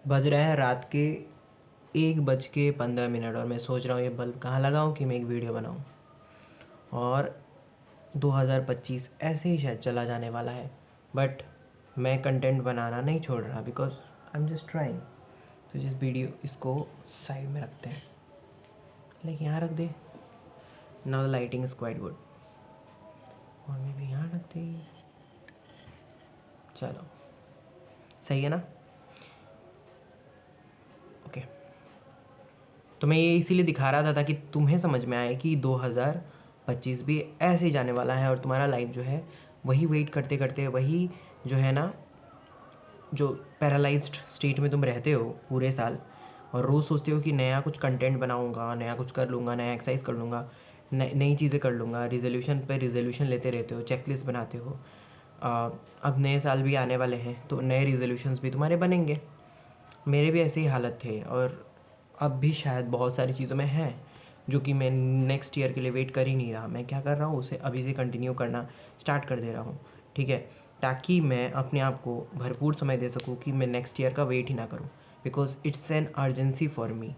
बज रहे हैं रात के 1:15 और मैं सोच रहा हूँ ये बल्ब कहाँ लगाऊँ कि मैं एक वीडियो बनाऊँ। और 2025 ऐसे ही शायद चला जाने वाला है, बट मैं कंटेंट बनाना नहीं छोड़ रहा because I am just trying. तो जिस वीडियो इसको साइड में रखते हैं, लाइक यहाँ रख दे। Now the lighting is quite good. और मैं भी यहाँ रख दे। चलो सही है ना? ओके। तो मैं ये इसीलिए दिखा रहा था ताकि तुम्हें समझ में आए कि 2025 भी ऐसे ही जाने वाला है और तुम्हारा लाइफ जो है वही वेट करते करते, वही जो है ना, जो पैरालाइज्ड स्टेट में तुम रहते हो पूरे साल और रोज़ सोचते हो कि नया कुछ कंटेंट बनाऊंगा, नया कुछ कर लूँगा, नया एक्सरसाइज कर लूँगा, नई चीज़ें कर लूँगा, रिजोल्यूशन पे रिजोल्यूशन लेते रहते हो, चेकलिस्ट बनाते हो। अब नए साल भी आने वाले हैं तो नए रिजोल्यूशंस भी तुम्हारे बनेंगे। मेरे भी ऐसे ही हालत थे और अब भी शायद बहुत सारी चीज़ों में है जो कि मैं नेक्स्ट ईयर के लिए वेट कर ही नहीं रहा। मैं क्या कर रहा हूँ, उसे अभी से कंटिन्यू करना स्टार्ट कर दे रहा हूँ, ठीक है, ताकि मैं अपने आप को भरपूर समय दे सकूँ कि मैं नेक्स्ट ईयर का वेट ही ना करूँ, because it's an urgency for me.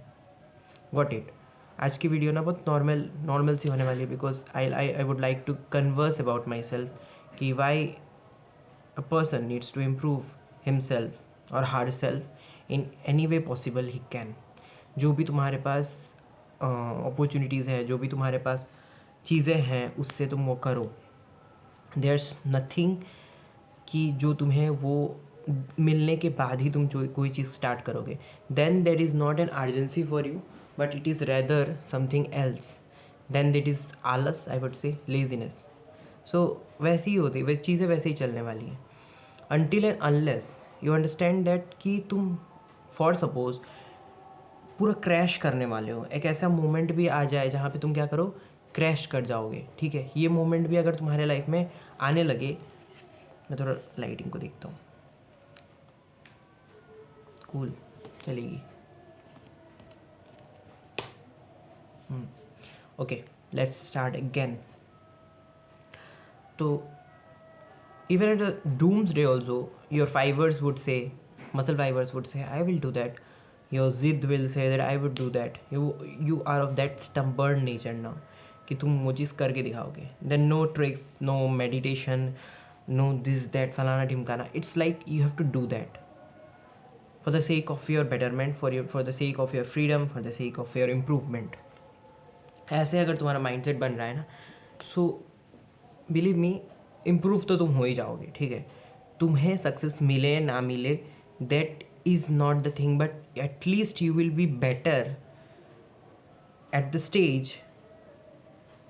Got it? आज की वीडियो ना बहुत नॉर्मल सी होने वाली है because I would like to converse about myself कि why a person needs to improve himself or herself in any way possible he can। जो भी तुम्हारे पास अपॉर्चुनिटीज़ है, जो भी तुम्हारे पास चीज़ें हैं, उससे तुम वो करो। देयर्स नथिंग कि जो तुम्हें वो मिलने के बाद ही तुम जो कोई चीज़ स्टार्ट करोगे, then that is not an urgency for you, but it is rather something else. Then that is आलस, आई वुड से लेजीनेस। सो वैसे ही होती, वे चीज़ें वैसे ही चलने वाली हैं until and unless you understand that कि तुम फॉर सपोज पूरा क्रैश करने वाले हो। एक ऐसा मोमेंट भी आ जाए जहाँ पे तुम क्या करो, क्रैश कर जाओगे, ठीक है। ये मोमेंट भी अगर तुम्हारे लाइफ में आने लगे, मैं थोड़ा लाइटिंग को देखता हूँ, कूल चलेगी। Okay, let's start again. तो even at a doomsday also, your fibers would say, muscle fibers would say, I will do that. Your zid will say that I would do that. You are of that stubborn nature now कि तुम वो चीज़ करके दिखाओगे। Then no tricks, no meditation, no this that फलाना ढिमकाना। It's like you have to do that for the sake of your betterment, for the sake of your freedom, for the sake of your improvement। ऐसे अगर तुम्हारा mindset बन रहा है ना, so believe me, improve तो तुम हो ही जाओगे, ठीक है। तुम्हें सक्सेस मिले ना मिले, that is not the thing, but at least you will be better at the stage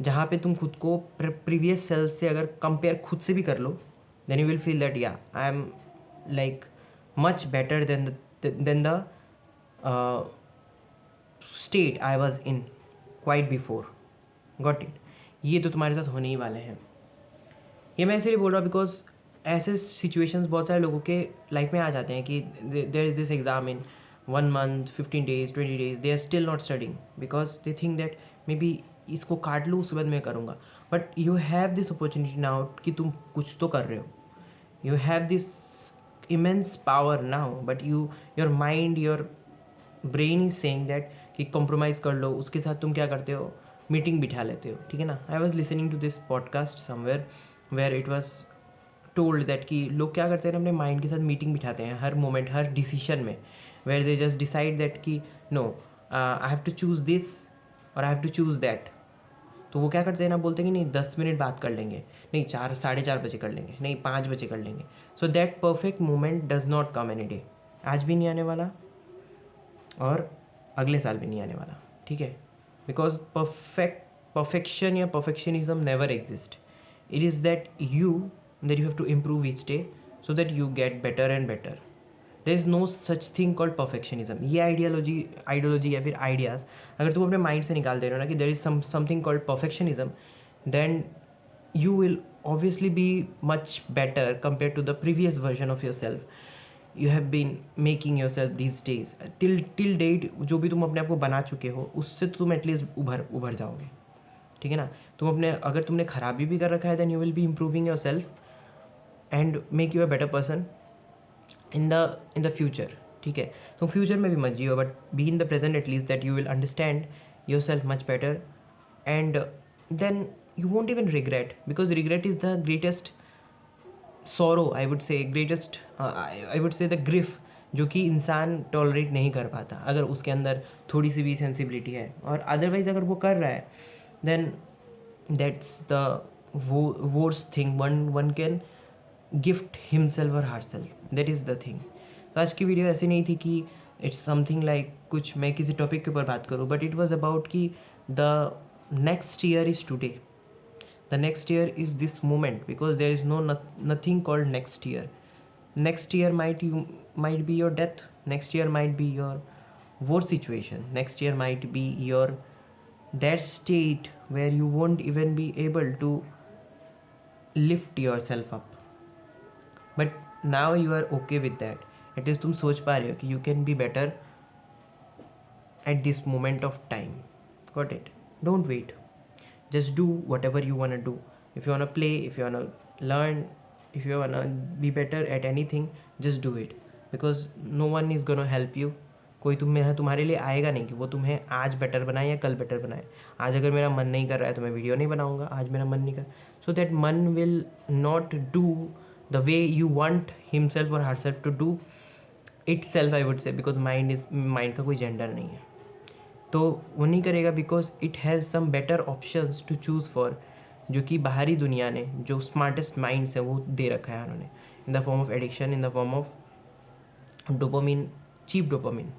जहाँ पे तुम खुद को प्रीवियस सेल्फ से अगर कंपेयर खुद से भी कर लो, then you will feel that या I am like much better than the state I was in quite before. Got it? ये तो तुम्हारे साथ होने ही वाले हैं। ये मैं इसलिए बोल रहा हूँ बिकॉज ऐसे सिचुएशंस बहुत सारे लोगों के लाइफ में आ जाते हैं कि there is this exam in 1 month, 15 days, 20 days, they are still not studying because they think that maybe इसको काट लूँ उसके बाद मैं करूँगा। But you have this opportunity now कि तुम कुछ तो कर रहे हो। You have this immense power now, but your mind, your brain is saying that कि कॉम्प्रोमाइज़ कर लो। उसके साथ तुम क्या करते हो, मीटिंग बिठा लेते हो, ठीक है ना। I was listening to this podcast somewhere where it was told that कि लोग क्या करते हैं, अपने माइंड के साथ मीटिंग बिठाते हैं हर मोमेंट, हर डिसीजन में, where they just decide that कि no I have to choose this और I have to choose that. तो वो क्या करते हैं ना, बोलते हैं कि नहीं 10 मिनट बात कर लेंगे, नहीं 4-4:30 बजे कर लेंगे, नहीं 5 बजे कर लेंगे। So that perfect moment does not come any day. आज भी नहीं आने वाला और अगले साल भी नहीं आने वाला, ठीक है। बिकॉज परफेक्शन या perfectionism never exist. It is that you have to improve each day so that you get better and better। there is no such thing called perfectionism। ये आइडियोलॉजी या फिर आइडियाज़ अगर तुम अपने माइंड से निकाल दे रहे हो ना कि there is something called perfectionism, then you will obviously be much better compared to the previous version of yourself you have been making yourself these days। till date जो भी तुम अपने आप को बना चुके हो उससे तुम एटलीस्ट उभर जाओगे, ठीक है ना। तुम अपने, अगर तुमने खराबी भी कर रखा है, then you will be improving yourself and make you a better person in the future। ठीक है, तुम फ्यूचर में भी मत जियो, but be in the present at least, that you will understand yourself much better, and then you won't even regret, because regret is the greatest sorrow, I would say, greatest I would say the grief, जो कि इंसान tolerate नहीं कर पाता अगर उसके अंदर थोड़ी सी भी सेंसिबिलिटी है, और अदरवाइज अगर वो कर रहा है then that's the worst thing one can gift himself or herself, that is the thing. तो आज की वीडियो ऐसी नहीं थी कि इट्स समथिंग लाइक कुछ मैं किसी टॉपिक के ऊपर बात करूँ, बट इट वॉज अबाउट कि the next year is today, the next year is this moment, because there is nothing called next year. Next year might be your death, next year might be your war situation, next year might be your that state where you won't even be able to lift yourself up, but now you are okay with that. At least तुम सोच पा रहे हो कि you can be better at this moment of time. Got it? Don't wait. Just do whatever you want to do. If you want to play, if you want to learn, if you want to be better at anything, just do it, because no one is going to help you. कोई तुम्हारे लिए आएगा नहीं कि वो तुम्हें आज better बनाए या कल बेटर बनाए. आज अगर मेरा मन नहीं कर रहा है तो मैं वीडियो नहीं बनाऊंगा, आज मेरा मन नहीं कर, सो दैट मन will not do the way you want himself और herself to do itself, I would say, because mind का कोई जेंडर नहीं है, तो वो नहीं करेगा, because it has some better options to choose for, जो कि बाहरी दुनिया ने जो स्मार्टेस्ट माइंड्स हैं वो दे रखा है उन्होंने, in the form of addiction, in the form of dopamine, cheap dopamine.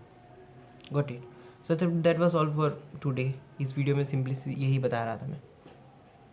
Got it? So that was all for today. इस वीडियो में सिंपली यही बता रहा था मैं.